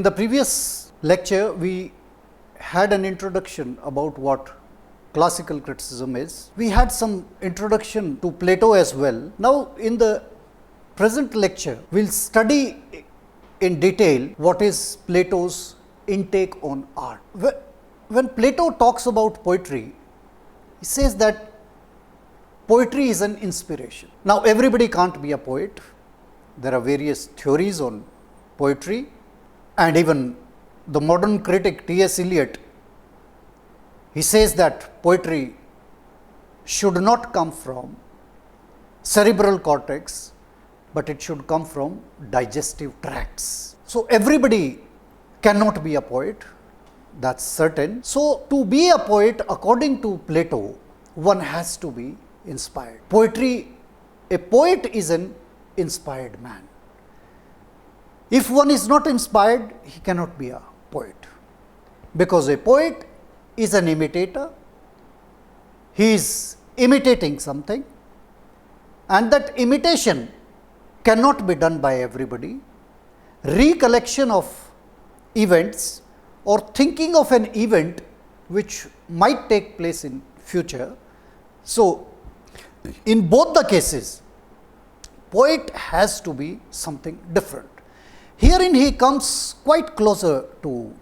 In the previous lecture, we had an introduction about what classical criticism is. We had some introduction to Plato as well. Now, in the present lecture, we will study in detail what is Plato's intake on art. When Plato talks about poetry, he says that poetry is an inspiration. Now, everybody can't be a poet. There are various theories on poetry, and even the modern critic T.S. Eliot, he says that poetry should not come from cerebral cortex, but it should come from digestive tracts. So, everybody cannot be a poet, that is certain. So, to be a poet according to Plato, one has to be inspired. A poet is an inspired man. If one is not inspired, he cannot be a poet, because a poet is an imitator. He is imitating something, and that imitation cannot be done by everybody. Recollection of events or thinking of an event which might take place in future. So, in both the cases, poet has to be something different. Herein he comes quite closer to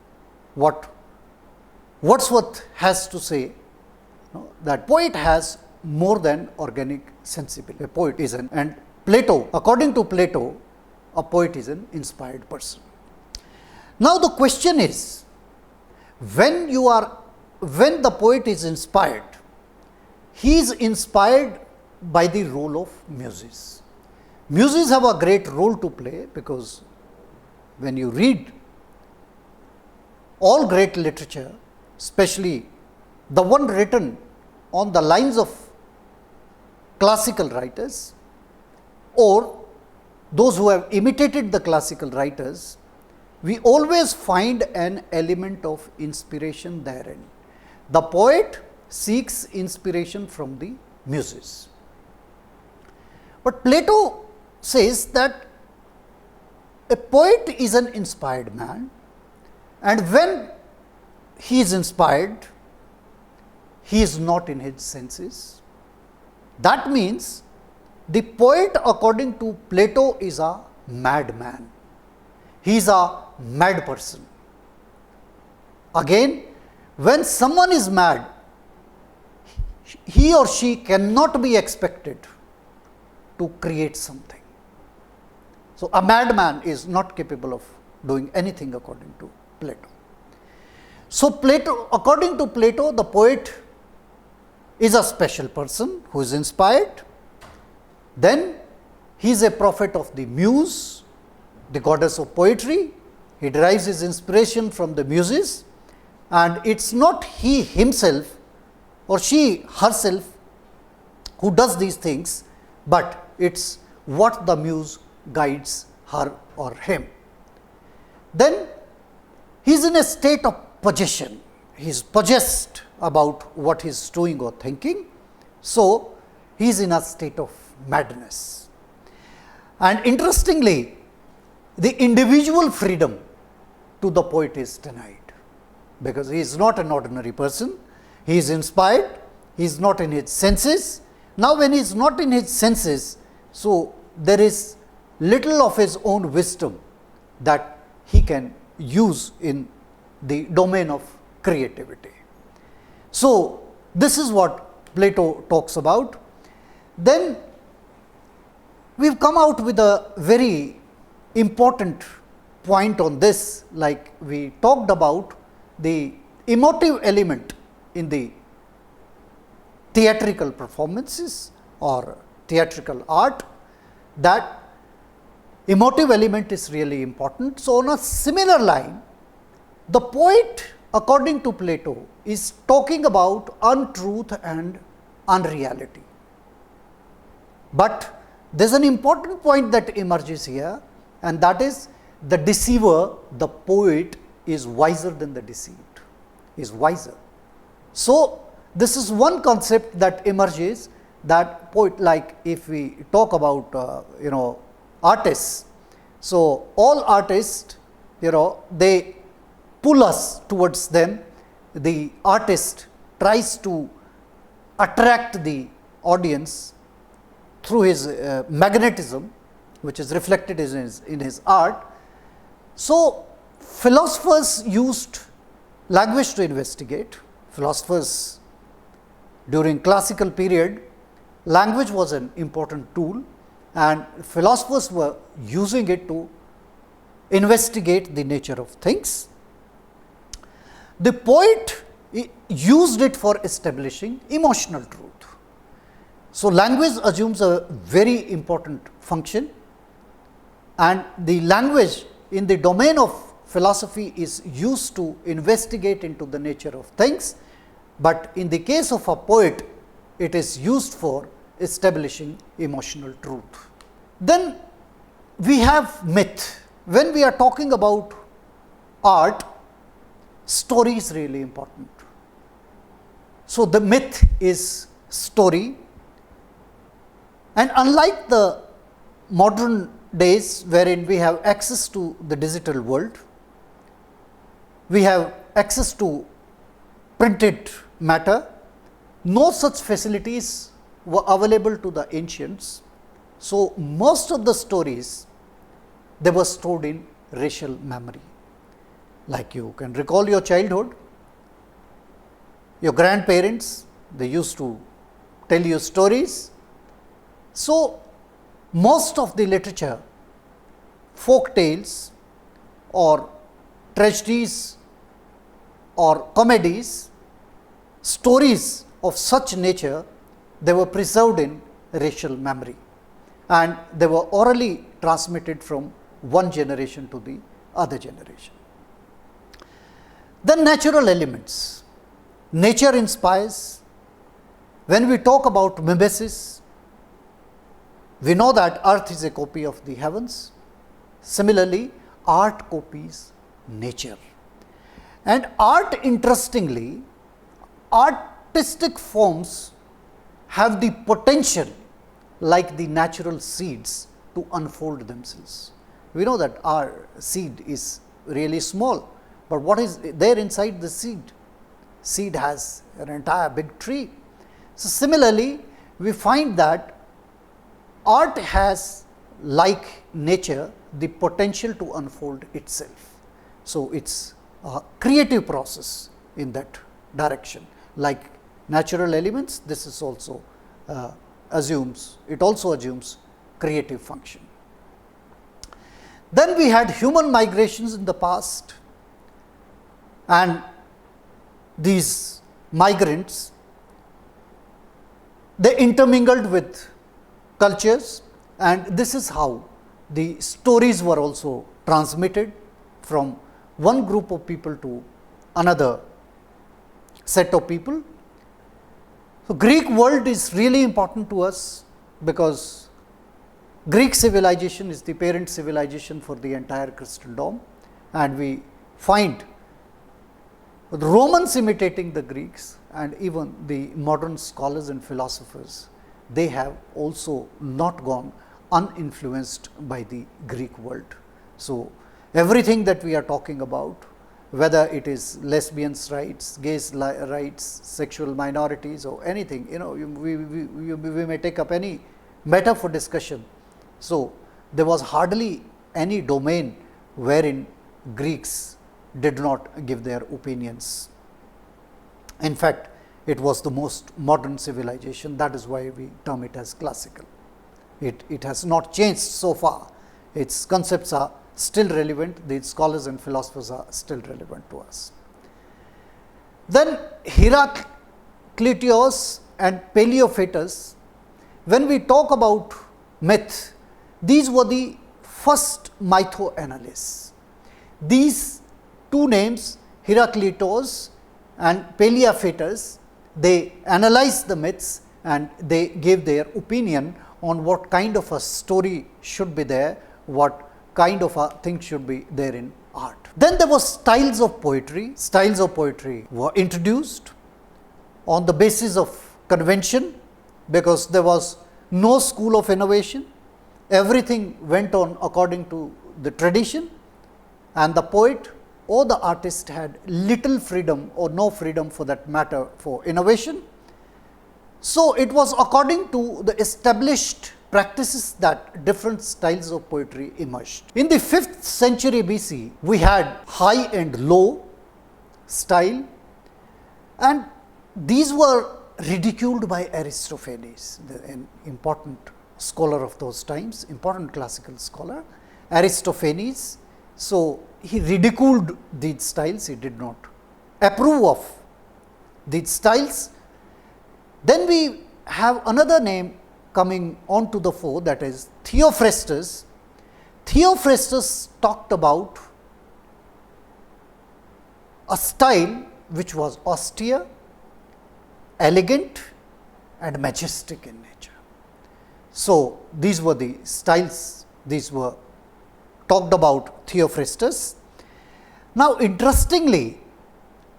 what Wordsworth has to say, that poet has more than organic sensibility. A poet is and Plato, according to Plato, a poet is an inspired person. Now, the question is, when the poet is inspired, he is inspired by the role of muses. Muses have a great role to play, because when you read all great literature, especially the one written on the lines of classical writers or those who have imitated the classical writers, we always find an element of inspiration therein. The poet seeks inspiration from the muses. But Plato says that a poet is an inspired man, and when he is inspired, he is not in his senses. That means the poet, according to Plato, is a madman. He is a mad person. Again, when someone is mad, he or she cannot be expected to create something. So, a madman is not capable of doing anything according to Plato. So, according to Plato, the poet is a special person who is inspired. Then he is a prophet of the muse, the goddess of poetry. He derives his inspiration from the muses, and it is not he himself or she herself who does these things, but it is what the muse guides her or him. Then he is in a state of possession. He is possessed about what he is doing or thinking. So, he is in a state of madness. And interestingly, the individual freedom to the poet is denied, because he is not an ordinary person. He is inspired, he is not in his senses. Now, when he is not in his senses, so there is little of his own wisdom that he can use in the domain of creativity. So, this is what Plato talks about. Then we have come out with a very important point on this, like we talked about the emotive element in the theatrical performances or theatrical art, that emotive element is really important. So, on a similar line, the poet, according to Plato, is talking about untruth and unreality. But there is an important point that emerges here, and that is the deceiver, the poet, is wiser than the deceived, is wiser. So, this is one concept that emerges, that poet, like if we talk about artists. So, all artists they pull us towards them. The artist tries to attract the audience through his magnetism, which is reflected in his art. So, philosophers used language to investigate. Philosophers during classical period, language was an important tool, and philosophers were using it to investigate the nature of things. The poet used it for establishing emotional truth. So, language assumes a very important function, and the language in the domain of philosophy is used to investigate into the nature of things, but in the case of a poet, it is used for establishing emotional truth. Then we have myth. When we are talking about art, story is really important. So, the myth is story, and unlike the modern days wherein we have access to the digital world, we have access to printed matter, no such facilities were available to the ancients. So, most of the stories, they were stored in racial memory. Like you can recall your childhood, your grandparents, they used to tell you stories. So, most of the literature, folk tales or tragedies or comedies, stories of such nature, they were preserved in racial memory, and they were orally transmitted from one generation to the other generation. Then natural elements. Nature inspires. When we talk about mimesis, we know that earth is a copy of the heavens. Similarly, art copies nature. And art, interestingly, artistic forms have the potential, like the natural seeds, to unfold themselves. We know that our seed is really small, but what is there inside the seed? Seed has an entire big tree. So, similarly, we find that art has, like nature, the potential to unfold itself. So, it is a creative process in that direction. Like natural elements, this is also assumes creative function. Then we had human migrations in the past, and these migrants, they intermingled with cultures, and this is how the stories were also transmitted from one group of people to another set of people. So, Greek world is really important to us, because Greek civilization is the parent civilization for the entire Christendom, and we find the Romans imitating the Greeks, and even the modern scholars and philosophers, they have also not gone uninfluenced by the Greek world. So, everything that we are talking about, whether it is lesbians' rights, gays' rights, sexual minorities, or anything, we may take up any matter for discussion. So, there was hardly any domain wherein Greeks did not give their opinions. In fact, it was the most modern civilization. That is why we term it as classical. It has not changed so far. Its concepts are still relevant. The scholars and philosophers are still relevant to us. Then Heraclitus and Paleophatus, when we talk about myth, these were the first mythoanalysts. These two names, Heraclitus and Paleophatus, they analyzed the myths and they gave their opinion on what kind of a story should be there, what kind of a thing should be there in art. Then there was styles of poetry. Styles of poetry were introduced on the basis of convention, because there was no school of innovation. Everything went on according to the tradition. and the poet or the artist had little freedom or no freedom for that matter for innovation. So, it was according to the established practices that different styles of poetry emerged. In the 5th century BC, we had high and low style, and these were ridiculed by Aristophanes, an important scholar of those times, important classical scholar, Aristophanes. So, he ridiculed these styles, he did not approve of these styles. Then we have another name coming on to the fore, that is Theophrastus. Theophrastus talked about a style which was austere, elegant and majestic in nature. So, these were the styles, these were talked about Theophrastus. Now, interestingly,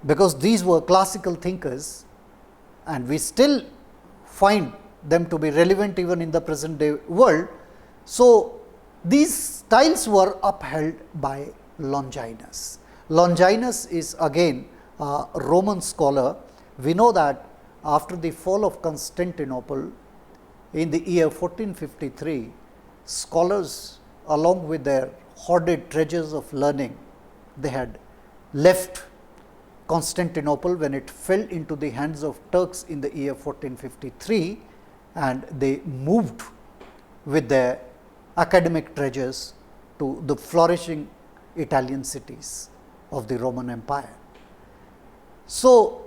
because these were classical thinkers and we still find them to be relevant even in the present day world. So, these styles were upheld by Longinus. Longinus is again a Roman scholar. We know that after the fall of Constantinople in the year 1453, scholars along with their hoarded treasures of learning, they had left Constantinople when it fell into the hands of Turks in the year 1453, and they moved with their academic treasures to the flourishing Italian cities of the Roman Empire. So,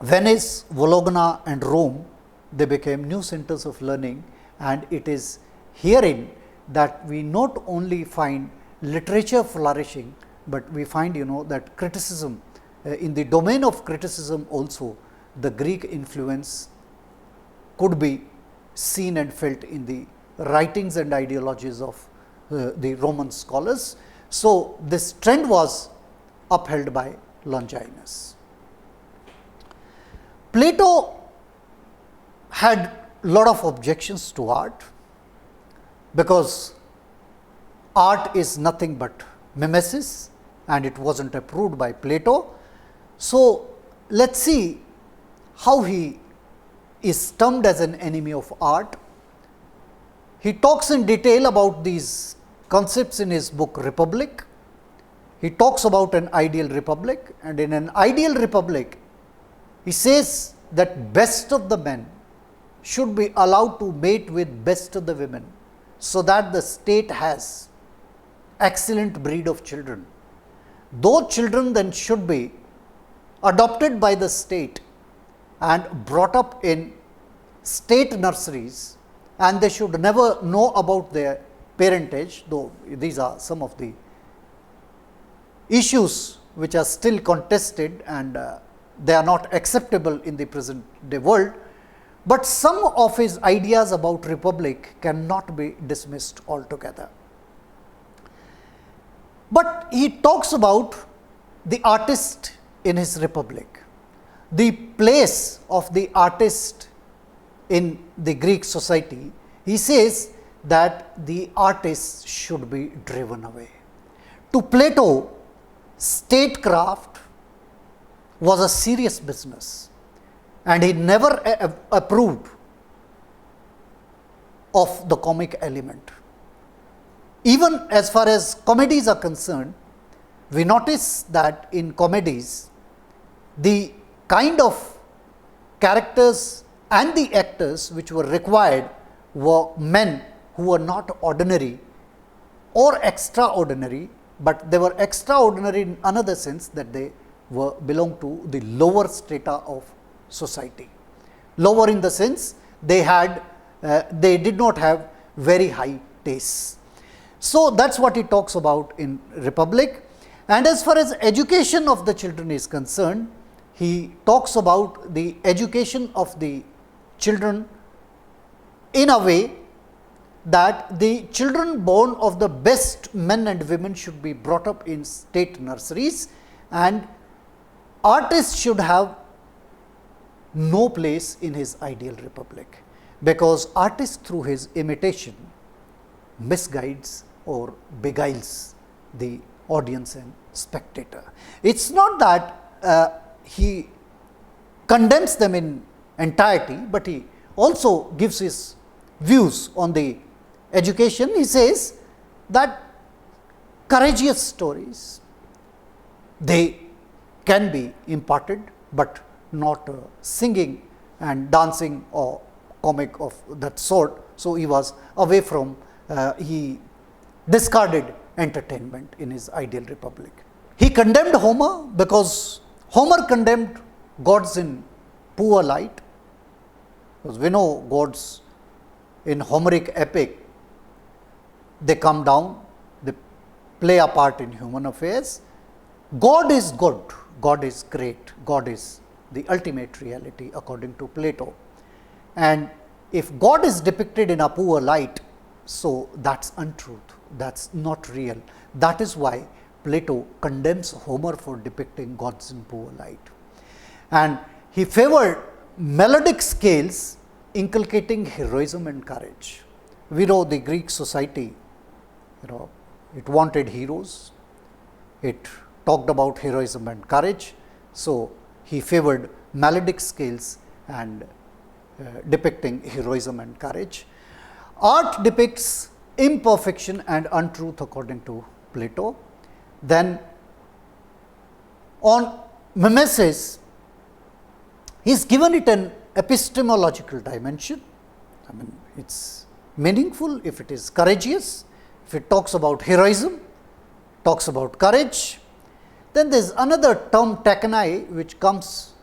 Venice, Bologna and Rome, they became new centers of learning, and it is herein that we not only find literature flourishing, but we find that criticism, in the domain of criticism also the Greek influence could be seen and felt in the writings and ideologies of the Roman scholars. So, this trend was upheld by Longinus. Plato had lot of objections to art, because art is nothing but mimesis and it was not approved by Plato. So, let us see how he is termed as an enemy of art. He talks in detail about these concepts in his book Republic. He talks about an ideal republic, and in an ideal republic he says that best of the men should be allowed to mate with best of the women, so that the state has excellent breed of children. Those children then should be adopted by the state and brought up in state nurseries, and they should never know about their parentage, though these are some of the issues which are still contested and they are not acceptable in the present day world. But some of his ideas about republic cannot be dismissed altogether. But he talks about the artist in his republic, the place of the artist in the Greek society. He says that the artist should be driven away. To Plato, statecraft was a serious business, and he never approved of the comic element. Even as far as comedies are concerned, we notice that in comedies, the kind of characters and the actors which were required were men who were not ordinary or extraordinary, but they were extraordinary in another sense, that they were belong to the lower strata of society. Lower in the sense they had they did not have very high tastes. So, that is what he talks about in Republic. And as far as education of the children is concerned, he talks about the education of the children in a way that the children born of the best men and women should be brought up in state nurseries, and artists should have no place in his ideal republic, because artist through his imitation misguides or beguiles the audience and spectator. It is not that he condemns them in entirety, but he also gives his views on the education. He says that courageous stories, they can be imparted, but not singing and dancing or comic of that sort. So, he was away from, he discarded entertainment in his ideal republic. He condemned Homer because Homer condemned gods in poor light, because we know gods in Homeric epic, they come down, they play a part in human affairs. God is good, God is great, God is the ultimate reality according to Plato. And if God is depicted in a poor light, so that is untruth, that is not real. That is why Plato condemns Homer for depicting gods in poor light. And he favored melodic scales inculcating heroism and courage. We know the Greek society, it wanted heroes, it talked about heroism and courage. So, he favored melodic scales and depicting heroism and courage. Art depicts imperfection and untruth according to Plato. Then on mimesis, he has given it an epistemological dimension. I mean, it is meaningful if it is courageous, if it talks about heroism, talks about courage. Then there is another term technai which comes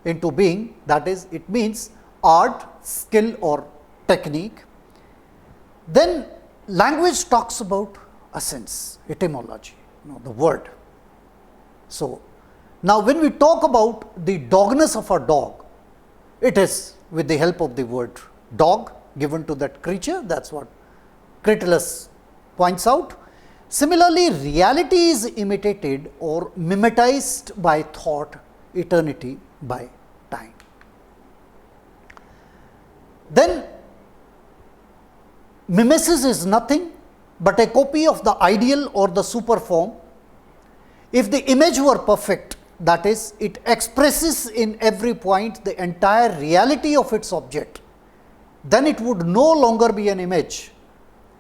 into being, that is, it means art, skill or technique. Then language talks about a sense, etymology, the word. So, now when we talk about the dogness of a dog, it is with the help of the word dog given to that creature, that is what Cratylus points out. Similarly, reality is imitated or mimetized by thought, eternity by time. Then mimesis is nothing but a copy of the ideal or the super form. If the image were perfect, that is, it expresses in every point the entire reality of its object, then it would no longer be an image,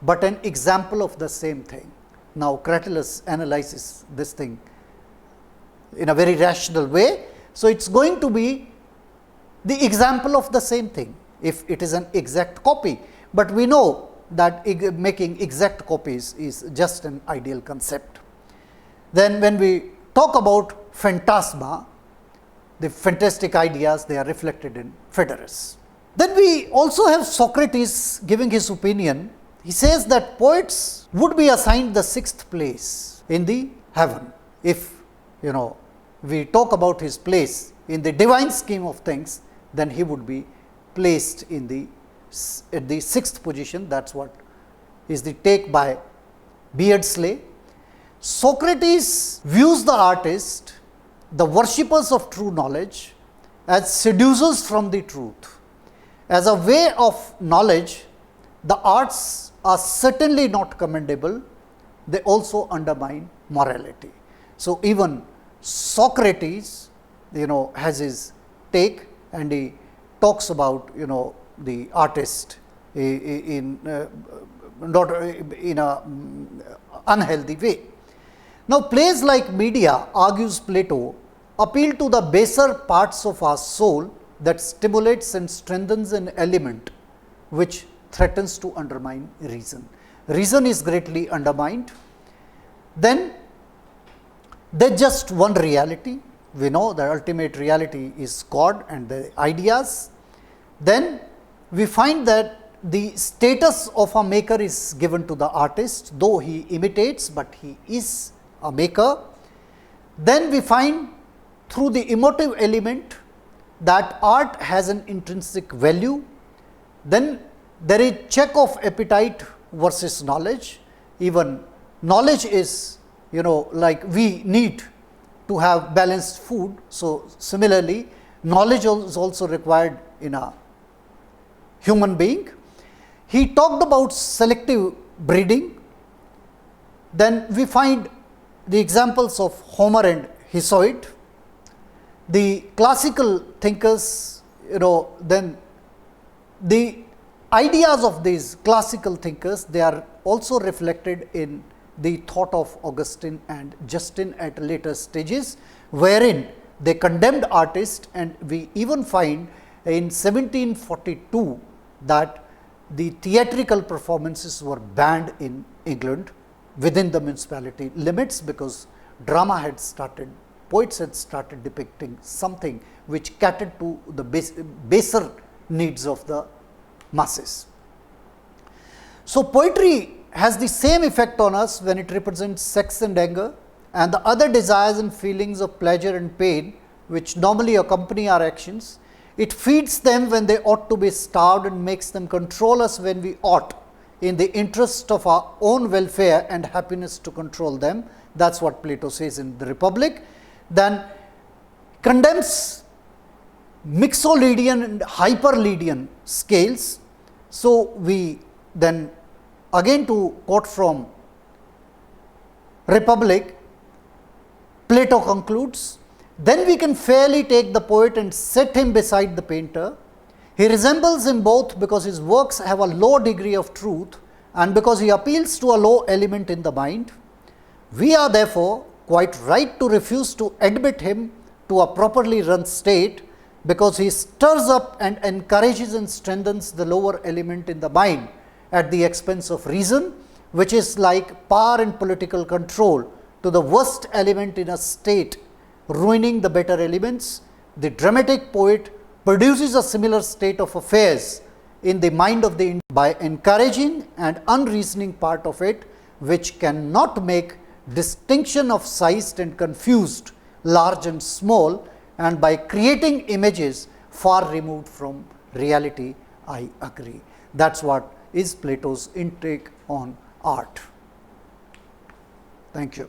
but an example of the same thing. Now, Cratylus analyzes this thing in a very rational way. So, it is going to be the example of the same thing if it is an exact copy, but we know that making exact copies is just an ideal concept. Then when we talk about phantasma, the fantastic ideas, they are reflected in Phaedrus. Then we also have Socrates giving his opinion. He says that poets would be assigned the 6th place in the heaven. If we talk about his place in the divine scheme of things, then he would be placed in the 6th position. That is what is the take by Beardsley. Socrates views the artist, the worshippers of true knowledge, as seducers from the truth. As a way of knowledge, the arts are certainly not commendable, they also undermine morality. So, even Socrates has his take, and he talks about the artist not in a unhealthy way. Now, plays like Medea, argues Plato, appeal to the baser parts of our soul that stimulates and strengthens an element which threatens to undermine reason. Reason is greatly undermined. Then there is just one reality. We know the ultimate reality is God and the ideas. Then we find that the status of a maker is given to the artist, though he imitates, but he is a maker. Then we find through the emotive element that art has an intrinsic value. Then there is check of appetite versus knowledge. Even knowledge is, like we need to have balanced food. So, similarly, knowledge is also required in a human being. He talked about selective breeding. Then we find the examples of Homer and Hesiod. The classical thinkers, then the ideas of these classical thinkers, they are also reflected in the thought of Augustine and Justin at later stages, wherein they condemned artists, and we even find in 1742 that the theatrical performances were banned in England within the municipality limits, because drama had started, poets had started depicting something which catered to the baser needs of the masses. So, poetry has the same effect on us when it represents sex and anger and the other desires and feelings of pleasure and pain which normally accompany our actions. It feeds them when they ought to be starved and makes them control us when we ought, in the interest of our own welfare and happiness, to control them. That is what Plato says in the Republic. Then condemns Mixolydian and Hyperlydian scales. So, we then again, to quote from Republic, Plato concludes, then we can fairly take the poet and set him beside the painter. He resembles him both because his works have a low degree of truth and because he appeals to a low element in the mind. We are therefore quite right to refuse to admit him to a properly run state, because he stirs up and encourages and strengthens the lower element in the mind at the expense of reason, which is like power and political control to the worst element in a state, ruining the better elements. The dramatic poet produces a similar state of affairs in the mind of the by encouraging an unreasoning part of it, which cannot make distinction of sized and confused, large and small, and by creating images far removed from reality. I agree. That is what is Plato's intake on art. Thank you.